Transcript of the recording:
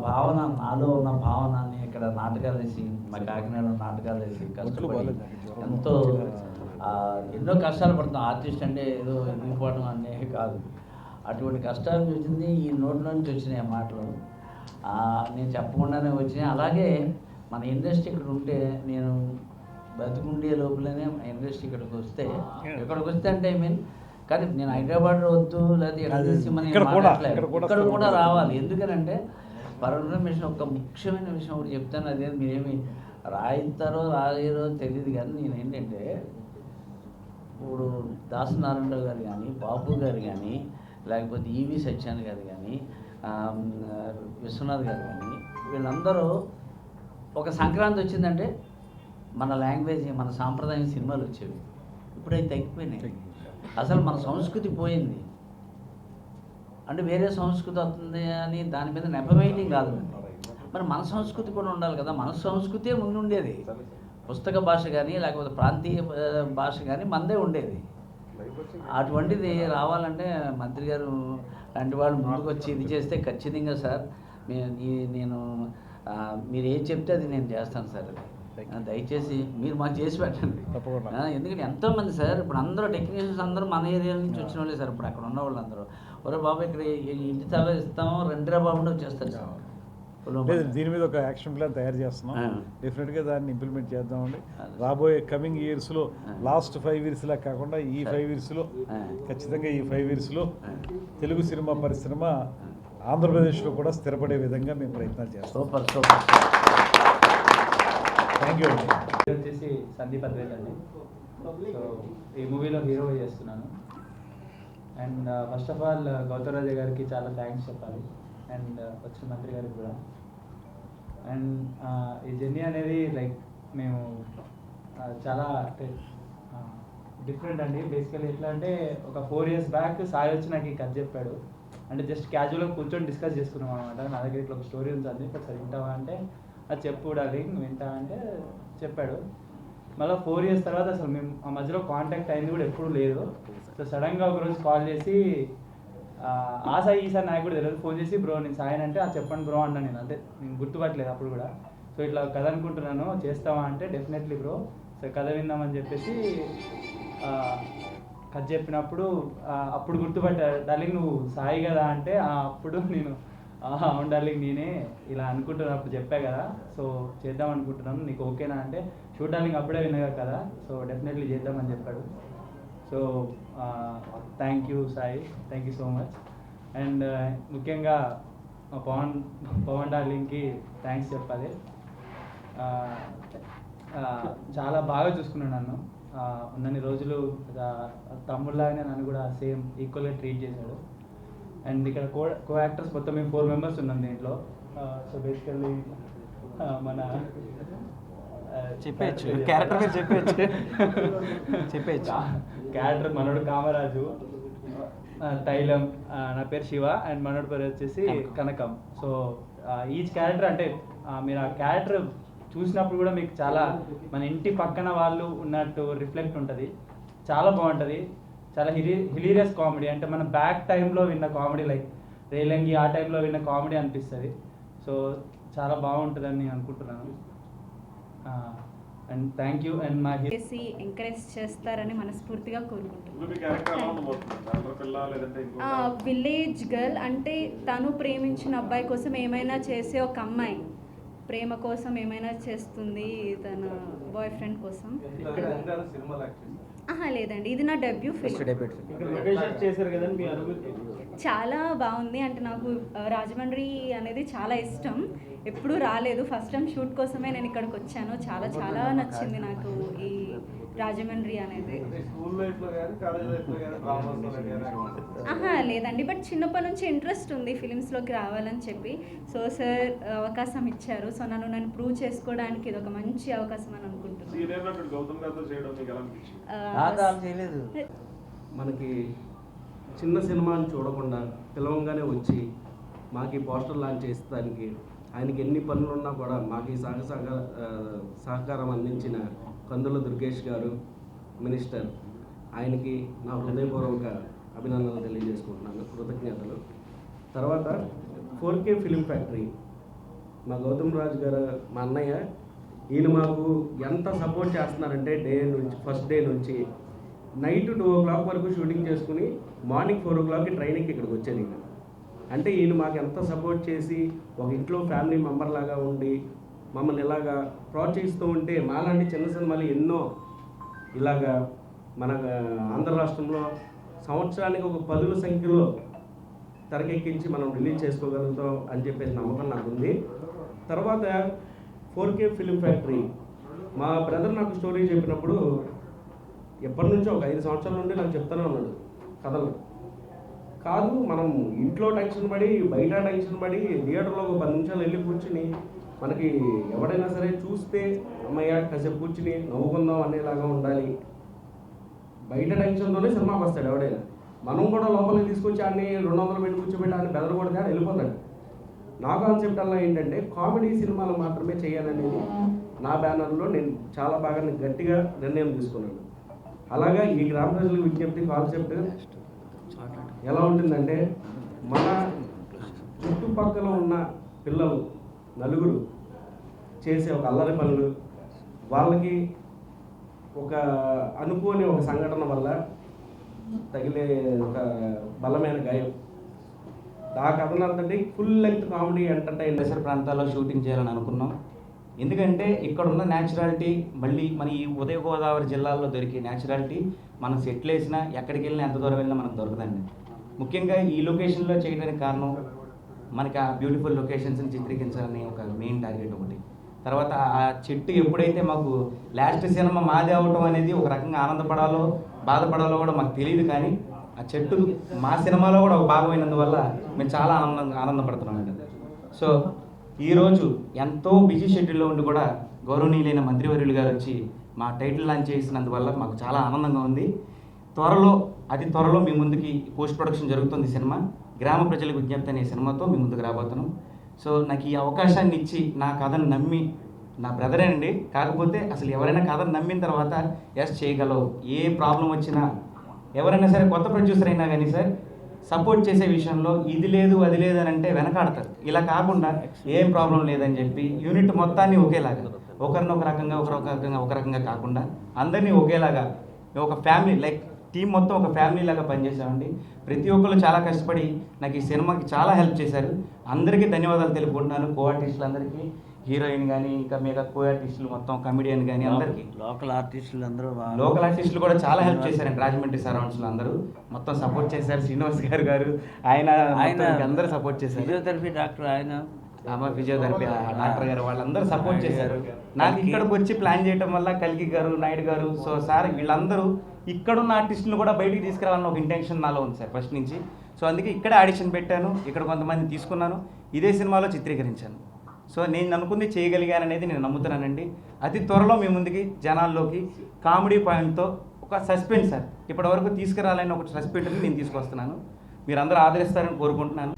భావన, నాలో ఉన్న భావనని ఇక్కడ నాటకాలు వేసి, మా కాకినాడ నాటకాలు వేసి కష్టపడి ఎంతో ఎన్నో కష్టాలు పడుతున్నాం. ఆర్టిస్ట్ అంటే ఏదో ఎదిగిపోవడం అనేది కాదు. అటువంటి కష్టాలు చూసింది ఈ నోటి నుంచి వచ్చినాయి మాటలు. నేను చెప్పకుండానే వచ్చినాయి. అలాగే మన ఇండస్ట్రీ ఇక్కడ ఉంటే, నేను బతుకుండే లోపలనే ఇండస్ట్రీ ఇక్కడికి వస్తే అంటే ఐ మీన్, కానీ నేను హైదరాబాద్ వద్దు లేదా ఇక్కడ కూడా రావాలి. ఎందుకనంటే పర్మిషన్ ఒక ముఖ్యమైన విషయం ఒకటి చెప్తాను. అదే మీరేమి రాయిస్తారో రాయరో తెలియదు, కానీ నేను ఏంటంటే ఇప్పుడు దాసనారాయణరావు గారు కానీ, బాబు గారు కానీ, లేకపోతే ఈవి సత్యాన్ గారు కానీ, విశ్వనాథ్ గారు కానీ, వీళ్ళందరూ ఒక సంక్రాంతి వచ్చిందంటే మన లాంగ్వేజ్, మన సాంప్రదాయం సినిమాలు వచ్చేవి. ఇప్పుడైతే తగ్గిపోయినాయి. అసలు మన సంస్కృతి పోయింది. అంటే వేరే సంస్కృతి వస్తుంది అని దాని మీద నెపవేయటం కాదు. మరి మన సంస్కృతి కూడా ఉండాలి కదా. మన సంస్కృతే ముందు ఉండేది. పుస్తక భాష కానీ లేకపోతే ప్రాంతీయ భాష కానీ మనదే ఉండేది. అటువంటిది రావాలంటే మంత్రి గారు లాంటి వాళ్ళు ముందుకు వచ్చి ఇది చేస్తే ఖచ్చితంగా సార్ నేను మీరు ఏం చెప్తే అది నేను చేస్తాను సార్. దయచేసి మీరు మాకు చేసి పెట్టండి. ఎందుకంటే ఎంతోమంది సార్, ఇప్పుడు అందరూ టెక్నీషియన్స్ అందరూ మన ఏరియా నుంచి వచ్చిన వాళ్ళే సార్. ఇప్పుడు అక్కడ ఉన్న వాళ్ళందరూ ఒరే బాబు ఇక్కడ ఇంటి తల ఇస్తాము, రెండురా బాబు వచ్చేస్తారు సార్. దీని మీద ఒక యాక్షన్ ప్లాన్ తయారు చేస్తున్నాం. డెఫినెట్గా దాన్ని ఇంప్లిమెంట్ చేద్దామండి. రాబోయే కమింగ్ ఇయర్స్లో లాస్ట్ 5 years లా కాకుండా ఈ 5 yearsలో ఖచ్చితంగా ఈ 5 yearsలో తెలుగు సినిమా పరిశ్రమ ఆంధ్రప్రదేశ్లో కూడా స్థిరపడే విధంగా మేము ప్రయత్నాలు చేస్తాం. Super super. థ్యాంక్ యూ అండి. వచ్చేసి సందీప్ అద్వైత్ అండి. సో ఈ మూవీలో హీరో చేస్తున్నాను. And first of all Gautam Raja గారికి చాలా థ్యాంక్స్ చెప్పాలి, అండ్ వచ్చిన మంత్రి గారికి కూడా. అండ్ ఈ జర్నీ అనేది లైక్ మేము చాలా డిఫరెంట్ అండి. బేసికలీ ఎట్లా అంటే ఒక 4 years బ్యాక్ సాయి వచ్చి నాకు ఈ కథ చెప్పాడు. అంటే జస్ట్ క్యాజువల్గా కూర్చొని డిస్కస్ చేసుకున్నాం అనమాట. నా దగ్గర ఇట్లా ఒక స్టోరీ ఉంది, ఒకసారి వింటావా అంటే అది చెప్పు డార్లింగ్ నువ్వు వింటావా అంటే చెప్పాడు. మళ్ళీ 4 years తర్వాత అసలు మేము ఆ మధ్యలో కాంటాక్ట్ అయింది కూడా ఎప్పుడూ లేదు. సో సడన్గా ఒకరోజు కాల్ చేసి ఆ సాయి ఈ సార్ నాకు కూడా తెలియదు, ఫోన్ చేసి బ్రో నేను సాయి అంటే చెప్పండి బ్రో అన్నా. నేను అంటే నేను గుర్తుపట్టలేదు అప్పుడు కూడా. సో ఇట్లా కథ అనుకుంటున్నాను చేస్తావా అంటే డెఫినెట్లీ బ్రో, సో కథ విందామని చెప్పేసి కథ చెప్పినప్పుడు అప్పుడు గుర్తుపట్టారు. డార్లింగ్ నువ్వు సాయి కదా అంటే అప్పుడు నేను అవును డార్లింగ్ నేనే ఇలా అనుకుంటున్నాను అప్పుడు చెప్పా కదా, సో చేద్దాం అనుకుంటున్నాను నీకు ఓకేనా అంటే షూట్ డార్లింగ్ అప్పుడే వినగా కదా, సో డెఫినెట్లీ చేద్దామని చెప్పాడు. So thank you Sai, thank you so much. And ముఖ్యంగా మా పవన్ డార్లింగ్కి థ్యాంక్స్ చెప్పాలి. చాలా బాగా చూసుకున్నాను నన్ను. ఉన్నన్ని రోజులు తమ్ముళ్ళలాగానే నన్ను కూడా సేమ్ ఈక్వల్గా ట్రీట్ చేశాడు. అండ్ ఇక్కడ కో యాక్టర్స్ మొత్తం మేము 4 members ఉన్నాం దీంట్లో. సో బేసికల్లీ మన చెప్పేయచ్చు క్యారెక్టర్ మీరు చెప్పేయచ్చు క్యారెక్టర్ మనోడు కామరాజు, తైలం, నా పేరు శివ, అండ్ మనోడి పేరు వచ్చేసి కనకం. సో ఈచ్ క్యారెక్టర్ అంటే మీరు ఆ క్యారెక్టర్ చూసినప్పుడు కూడా మీకు చాలా మన ఇంటి పక్కన వాళ్ళు ఉన్నట్టు రిఫ్లెక్ట్ ఉంటుంది. చాలా బాగుంటుంది. చాలా హిలీరియస్ కామెడీ, అంటే మన బ్యాక్ టైంలో విన్న కామెడీ, లైక్ రేలంగి ఆ టైంలో విన్న కామెడీ అనిపిస్తుంది. సో చాలా బాగుంటుందని నేను అనుకుంటున్నాను. And thank you. అండ్ మా ఎంకరేజ్ చేస్తారని మనస్ఫూర్తిగా కోరుకుంటున్నాను. విలేజ్ గర్ల్ అంటే తను ప్రేమించిన అబ్బాయి కోసం ఏమైనా చేసే ఒక అమ్మాయి, ప్రేమ కోసం ఏమైనా చేస్తుంది తన బాయ్ ఫ్రెండ్ కోసం. లేదండి, ఇది నా డెబ్యూ ఫిల్మ్. చాలా బాగుంది. అంటే నాకు రాజమండ్రి అనేది చాలా ఇష్టం. ఎప్పుడూ రాలేదు, ఫస్ట్ టైం షూట్ కోసమే నేను ఇక్కడికి వచ్చాను. చాలా చాలా నచ్చింది నాకు ఈ రాజమండ్రి అనేది. లేదండి, బట్ చిన్నప్పటి నుంచి ఇంట్రెస్ట్ ఉంది ఫిలిమ్స్లోకి రావాలని చెప్పి. సో సార్ అవకాశం ఇచ్చారు. సో నన్ను ప్రూవ్ చేసుకోవడానికి ఇది ఒక మంచి అవకాశం అని అనుకుంటున్నాను. మనకి చిన్న సినిమాని చూడకుండా పిలవంగానే వచ్చి మాకు ఈ పోస్టర్ లాంచ్ చేసేదానికి ఆయనకి ఎన్ని పనులు ఉన్నా కూడా మాకు ఈ సహకారం అందించిన కందుల దుర్గేష్ గారు మినిస్టర్, ఆయనకి నా హృదయపూర్వక అభినందనలు తెలియజేసుకుంటున్నాను, కృతజ్ఞతలు. తర్వాత 4K ఫిలిం ఫ్యాక్టరీ మా గౌతమ్ రాజు గారు మా అన్నయ్య, ఈయన మాకు ఎంత సపోర్ట్ చేస్తున్నారంటే ఫస్ట్ డే నుంచి నైట్ 2 o'clock వరకు షూటింగ్ చేసుకుని మార్నింగ్ 4 o'clockకి ట్రైనింగ్కి ఇక్కడికి వచ్చారు ఈయన. అంటే ఈయన మాకు ఎంత సపోర్ట్ చేసి ఒక ఇంట్లో ఫ్యామిలీ మెంబర్ లాగా ఉండి మమ్మల్ని ఇలాగా ప్రోత్సహిస్తూ ఉంటే మాలాంటి చిన్న సినిమాలు ఎన్నో ఇలాగా మన ఆంధ్ర రాష్ట్రంలో సంవత్సరానికి ఒక 10ల సంఖ్యలో తెరకెక్కించి మనం రిలీజ్ చేసుకోగలుగుతాం అని చెప్పేసి నమ్మకం నాకు ఉంది. తర్వాత 4K ఫిలిం ఫ్యాక్టరీ మా బ్రదర్ నాకు స్టోరీ చెప్పినప్పుడు ఎప్పటి నుంచో ఒక 5 సంవత్సరాల నుండి నాకు చెప్తూనే ఉన్నాడు కథలు. కాదు మనం ఇంట్లో టెన్షన్ పడి బయట టెన్షన్ పడి థియేటర్లో ఒక 10 నిమిషాలు వెళ్ళి కూర్చుని మనకి ఎవడైనా సరే చూస్తే అమ్మయ్య కాసేపు కూర్చుని నవ్వుకుందాం అనేలాగా ఉండాలి. బయట టెన్షన్తోనే సినిమాకి వస్తాడు ఎవడైనా. మనం కూడా లోపలికి తీసుకొచ్చి అన్ని 200 పెట్టి కూర్చోబెట్టి అని బెదరకూడదు అని వెళ్ళిపోతాడు. నా కాన్సెప్ట్ అలా ఏంటంటే కామెడీ సినిమాలు మాత్రమే చేయాలనేది నా బ్యానర్లో నేను చాలా బాగా గట్టిగా నిర్ణయం తీసుకున్నాను. అలాగా ఈ గ్రామ ప్రజలకు విజ్ఞప్తి కాన్సెప్ట్ ఎలా ఉంటుందంటే మన చుట్టుపక్కల ఉన్న పిల్లలు నలుగురు చేసే ఒక అల్లరి పనులు, వాళ్ళకి ఒక అనుకోని ఒక సంఘటన వల్ల తగిలే ఒక బలమైన గాయం, ఆ కథనంతటి ఫుల్ లెంగ్త్ కామెడీ ఎంటర్టైన్ పరిసర ప్రాంతాల్లో షూటింగ్ చేయాలని అనుకున్నాం. ఎందుకంటే ఇక్కడ ఉన్న న్యాచురాలిటీ మళ్ళీ మన ఈ ఉదయ గోదావరి జిల్లాల్లో దొరికే న్యాచురాలిటీ మనం సెటిల్ వేసినా ఎక్కడికి వెళ్ళినా ఎంత దూరం వెళ్ళినా మనకు దొరకదండి. ముఖ్యంగా ఈ లొకేషన్లో చేయడానికి కారణం మనకి ఆ బ్యూటిఫుల్ లొకేషన్స్ని చిత్రీకరించాలని ఒక మెయిన్ టార్గెట్ ఒకటి. తర్వాత ఆ చెట్టు ఎప్పుడైతే మాకు లాస్ట్ సినిమా మాది అవటం అనేది ఒక రకంగా ఆనందపడాలో బాధపడాలో కూడా మాకు తెలియదు, కానీ ఆ చెట్టు మా సినిమాలో కూడా ఒక భాగమైనందువల్ల మేము చాలా ఆనందపడుతున్నామండి. సో ఈరోజు ఎంతో బిజీ షెడ్యూల్లో ఉండి కూడా గౌరవనీయులైన మంత్రివర్యులు గారు వచ్చి మా టైటిల్ లాంచ్ చేసినందువల్ల మాకు చాలా ఆనందంగా ఉంది. అతి త్వరలో మీ ముందుకి పోస్ట్ ప్రొడక్షన్ జరుగుతుంది సినిమా. గ్రామ ప్రజలకు విజ్ఞప్తి అనే సినిమాతో మీ ముందుకు రాబోతున్నాం. సో నాకు ఈ అవకాశాన్ని ఇచ్చి నా కథను నమ్మి, నా బ్రదరే అండి, కాకపోతే అసలు ఎవరైనా కథను నమ్మిన తర్వాత ఎస్ చేయగలవు, ఏ ప్రాబ్లం వచ్చినా ఎవరైనా సరే కొత్త ప్రొడ్యూసర్ అయినా కానీ సార్ సపోర్ట్ చేసే విషయంలో ఇది లేదు అది లేదు అని అంటే వెనకాడతారు. ఇలా కాకుండా ఏం ప్రాబ్లం లేదని చెప్పి యూనిట్ మొత్తాన్ని ఒకేలాగా, ఒకరిని ఒక రకంగా కాకుండా అందరినీ ఒకేలాగా ఒక ఫ్యామిలీ లైక్ టీం మొత్తం ఒక ఫ్యామిలీ లాగా పనిచేసామండి. ప్రతి ఒక్కరు చాలా కష్టపడి నాకు ఈ సినిమాకి చాలా హెల్ప్ చేశారు. అందరికీ ధన్యవాదాలు తెలుపుకుంటున్నాను. కో ఆర్టిస్టులు అందరికీ, హీరోయిన్ కానీ ఇంకా మిగతా కో ఆర్టిస్టులు మొత్తం కమెడియన్ కానీ అందరికీ, లోకల్ ఆర్టిస్టులు కూడా చాలా హెల్ప్ చేశారండి. రాజమండ్రి సరౌండ్స్లో అందరూ మొత్తం సపోర్ట్ చేశారు. శ్రీనివాస్ గారు ఆయన అందరూ సపోర్ట్ చేశారు. ఫిజియోథెరపీ డాక్టర్ ఆయన, ఫిజియోథెరపీ డాక్టర్ గారు వాళ్ళందరూ సపోర్ట్ చేశారు. నాకు ఇక్కడికి వచ్చి ప్లాన్ చేయడం వల్ల కల్కి గారు, నాయుడు గారు, సో సార్ వీళ్ళందరూ ఇక్కడున్న ఆర్టిస్టులు కూడా బయటికి తీసుకురావాలని ఒక ఇంటెన్షన్ నాలో ఉంది సార్ ఫస్ట్ నుంచి. సో అందుకే ఇక్కడే ఆడిషన్ పెట్టాను, ఇక్కడ కొంతమంది తీసుకున్నాను, ఇదే సినిమాలో చిత్రీకరించాను. సో నేను అనుకుంది చేయగలిగాననేది నేను నమ్ముతున్నానండి. అతి త్వరలో మీ ముందుకి జనాల్లోకి కామెడీ పాయింట్తో ఒక సస్పెన్స్ సార్ ఇప్పటివరకు తీసుకురాలని ఒక సస్పెన్స్ని నేను తీసుకొస్తున్నాను. మీరందరూ ఆదరిస్తారని కోరుకుంటున్నాను.